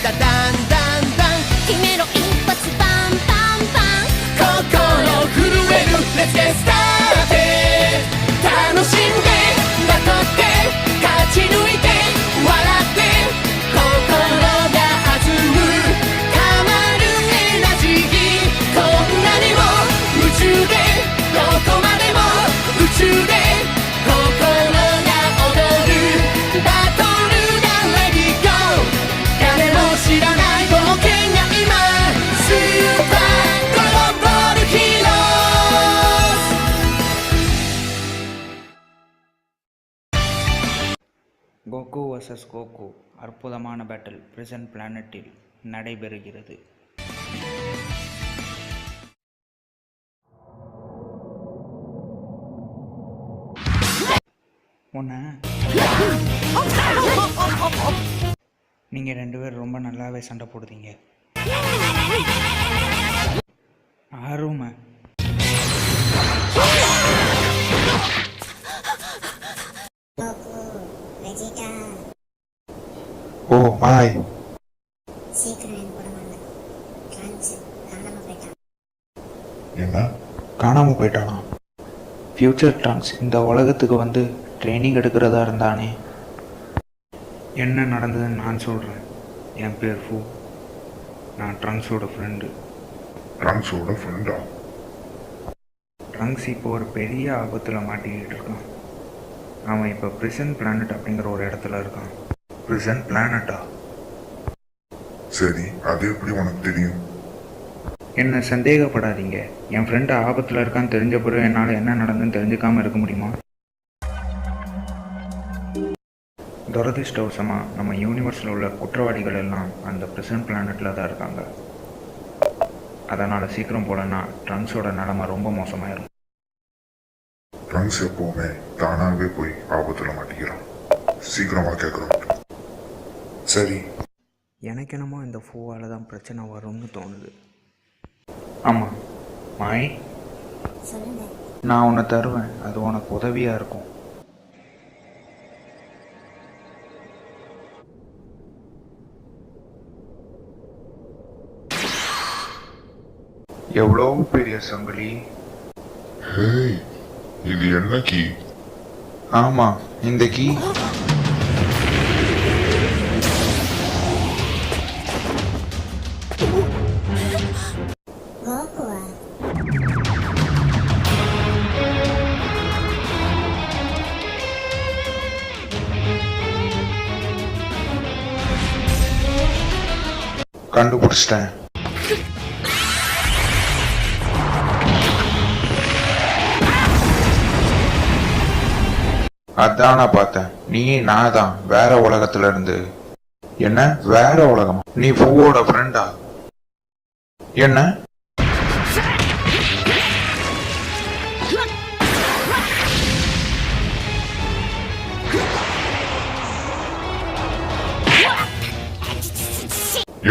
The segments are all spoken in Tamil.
ダダンダンダン決めろ一発バンバンバン心震える Let's get started 楽しんでバトって勝ち抜いて笑って心が弾むたまるエナジーこんなにも夢中でどこまでも宇宙で心が踊るバトルが Ready Go 誰も知らない冒険が今スーパーグローバルヒーローகோகு vs Coco அற்புதமான பேட்டில் பிரிசன் பிளானட்டில் நடைபெறுகிறது. நீங்க ரெண்டு பேரும் ரொம்ப நல்லாவே சண்டை போடுதீங்க. ஆறுமை வெஜிடா ஓ ஹாய். சீக்கிரம் என் கூட வாங்க. ட்ரான்ஸ் காணாம போயிட்டான். என்ன காணாம போயிட்டானா? ஃப்யூச்சர் ட்ராங்க்ஸ் இந்த உலகத்துக்கு வந்து ட்ரைனிங் எடுக்கிறதா இருந்தானே. என்ன நடந்ததுன்னு நான் சொல்கிறேன். என் பேர் ஃபூ. நான் ட்ரங்க்ஸோட ஃப்ரெண்டு. ட்ரங்க்ஸோட ஃப்ரெண்டா? ட்ரங்க்ஸ் இப்போ ஒரு பெரிய ஆபத்தில் மாட்டிக்கிட்டு இருக்கான். அவன் இப்போ பிரிசன் பிளானட் அப்படிங்கிற ஒரு இடத்துல இருக்கான். பிரிசன் பிளானட்டா? சரி, அது எப்படி உனக்கு தெரியும்? என்ன சந்தேகப்படாதீங்க. என் ஃப்ரெண்டு ஆபத்தில் இருக்கான்னு தெரிஞ்ச பிறகு என்னால் என்ன நடந்துன்னு தெரிஞ்சுக்காமல் இருக்க முடியுமா? துரதிர்ஷ்டவசமாக நம்ம யூனிவர்ஸில் உள்ள குற்றவாளிகள் எல்லாம் அந்த பிரிசன் பிளானட்டில் தான் இருக்காங்க. அதனால் சீக்கிரம் போலன்னா ட்ரங்க்ஸோட நிலைமை ரொம்ப மோசமாயிரும். ட்ரங்க்ஸ் எப்போவுமே தானாகவே போய் ஆபத்தில் மாட்டிக்கிறான். சீக்கிரமாக கேட்குறோம். சரி, எனக்கு என்னமோ இந்த ஃபூவால் தான் பிரச்சனை வரும்னு தோணுது. ஆமாம் மாய், சொல்லுங்க. நான் உன்னை தருவேன். அது உனக்கு உதவியாக இருக்கும். எவ்வளோ பெரிய சங்கிலி. ஹேய், இது என்ன கீ? ஆமாம், இந்த கீ கோகுவா? கண்டுபிடிச்சிட்டேன். அதான் நான் பார்த்தேன். நீ நான் தான் வேற உலகத்துல இருந்து. என்ன வேற உலகம்? நீ பூவோட ஃப்ரெண்டா? என்ன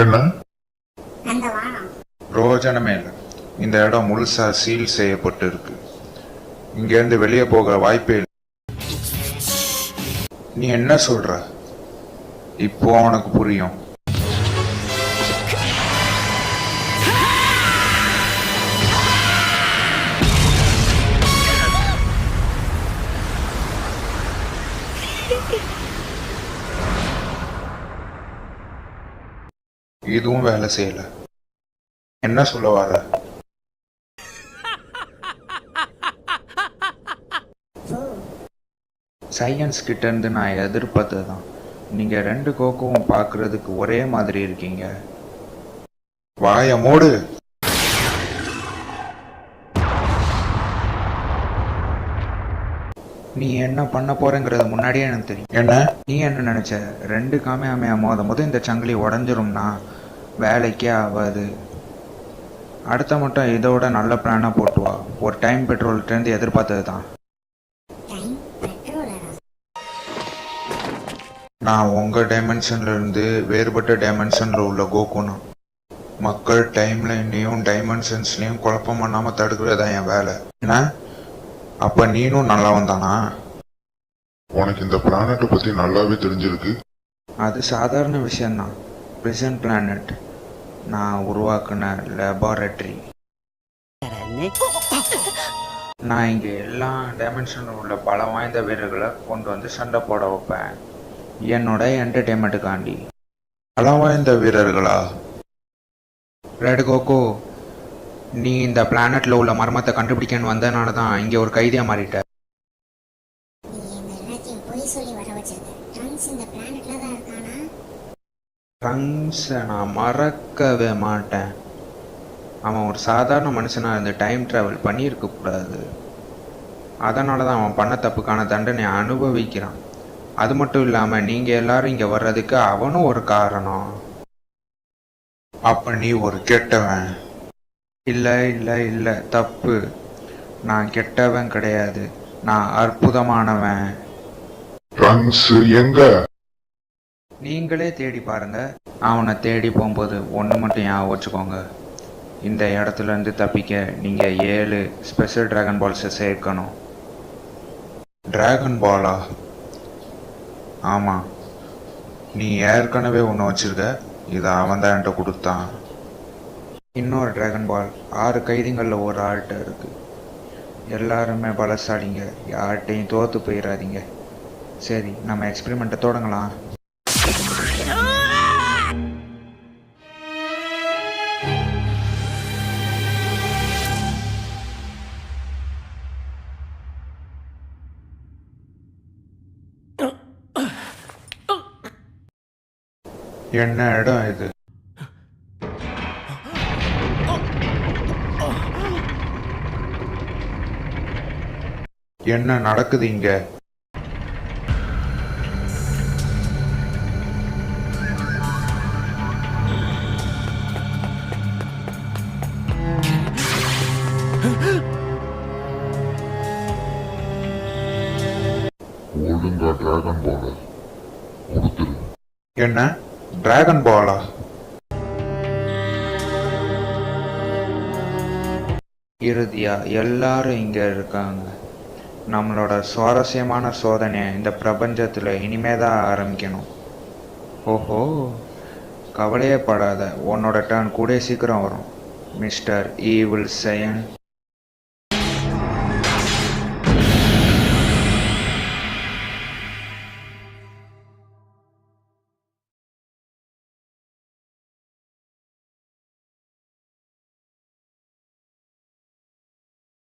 என்ன அந்த வானம் பிரயோஜனமே இல்லை. இந்த இடம் முழுசா சீல் செய்யப்பட்டு இருக்கு. இங்கேருந்து வெளியே போக வாய்ப்பே இல்லை. நீ என்ன சொல்ற? இப்போ உனக்கு புரியும். இதுவும் வேலை செய்யல. என்ன சொல்ல வர? சயின்ஸ் கிட்ட இருந்து நான் எதிர்பார்த்தது தான். நீங்க ரெண்டு கோக்குவும் பார்க்கறதுக்கு ஒரே மாதிரி இருக்கீங்க. வாய மூடு. நீ என்ன பண்ண போறேங்கிறது முன்னாடியே எனக்கு தெரியும். என்ன நீ என்ன நினைச்ச? ரெண்டு காமையாமையா மோத இந்த சங்கிலி உடஞ்சிரும்னா வேலைக்கே ஆகாது. அடுத்த மட்டும் இதோட நல்ல பிளானா போட்டு வா. ஒரு டைம் பெட்ரோல்கிட்ட இருந்து எதிர்பார்த்தது தான். டைம் பெட்ரோலரா? நான் உங்க டைமென்ஷன்ல இருந்து வேறுபட்ட டைமென்ஷன்ல உள்ள கோகுனா. மக்கள் டைம்லைன்லையும் டைமென்ஷன்ஸ்லையும் குழப்பம் பண்ணாம தடுக்கிறதா என் வேலை. என்ன அப்ப நீனும் நல்லா வந்தானா? உனக்கு இந்த பிளானட்டை பத்தி நல்லாவே தெரிஞ்சிருக்கு. அது சாதாரண விஷயம்தான். பிரிசன் பிளானட் நான் உருவாக்குன லெபார்டரி. நான் இங்கே எல்லா டைமென்ஷனில் உள்ள பலம் வாய்ந்த வீரர்களை கொண்டு வந்து சண்டை போட வைப்பேன், என்னோட என்டர்டெயின்மெண்ட்டுக்காண்டி. பலம் வாய்ந்த வீரர்களா? ரெட் கோகோ, நீ இந்த பிளானட்ல உள்ள மர்மத்தை கண்டுபிடிக்கன்னு வந்தனால தான் இங்கே ஒரு கைதியா மாறிட்ட. நீ எங்க எல்லாத்தையும் பொய் சொல்லி வர வச்சிருக்க. ட்ரங்க்ஸ் இந்த பிளானட்ல தான் இருக்கானா? ட்ரங்க்ஸை நான் மறக்கவே மாட்டேன். அவன் ஒரு சாதாரண மனுஷனா இருந்து டைம் டிராவல் பண்ணியிருக்க கூடாது. அதனால தான் அவன் பண்ண தப்புக்கான தண்டனையை அனுபவிக்கிறான். அது மட்டும் இல்லாம நீங்க எல்லாரும் இங்க வர்றதுக்கு அவனும் ஒரு காரணம். அப்ப நீ ஒரு கெட்டவன். இல்ல இல்ல இல்ல, தப்பு. நான் கெட்டவன் கிடையாது, நான் அற்புதமானவன். ட்ரங்க்ஸ் எங்க? நீங்களே தேடி பாருங்க. அவனை தேடி போகும்போது ஒன்று மட்டும் ஞாபகம் வச்சுக்கோங்க, இந்த இடத்துல இருந்து தப்பிக்க நீங்க 7 ஸ்பெஷல் டிராகன் பால்ஸை சேர்க்கணும். டிராகன் பாலா? ஆமாம், நீ ஏற்கனவே ஒன்று வச்சிருக்க, இதை அவன் தான் என்கிட்ட கொடுத்தான். இன்னொரு டிராகன் பால் 6 கைதிகளில் ஒரு ஆள்கிட்ட இருக்கு. எல்லாருமே பலசாலிங்க, யார்கிட்டையும் தோற்று போயிடாதீங்க. சரி, நம்ம எக்ஸ்பெரிமெண்ட்டை தொடங்கலாம். என்ன இடம் இது? என்ன நடக்குது இங்க? ஒழுங்கா டிராகன் பால கொடுத்துரு. என்ன டிராகன் பாலா? இறுதியா எல்லாரும் இங்க இருக்காங்க. நம்மளோட சுவாரஸ்யமான சோதனையை இந்த பிரபஞ்சத்துல இனிமேதான் ஆரம்பிக்கணும். ஓஹோ, கவலையே படாத, உன்னோட டர்ன் கூட சீக்கிரம் வரும் மிஸ்டர் ஈவில் சயன்.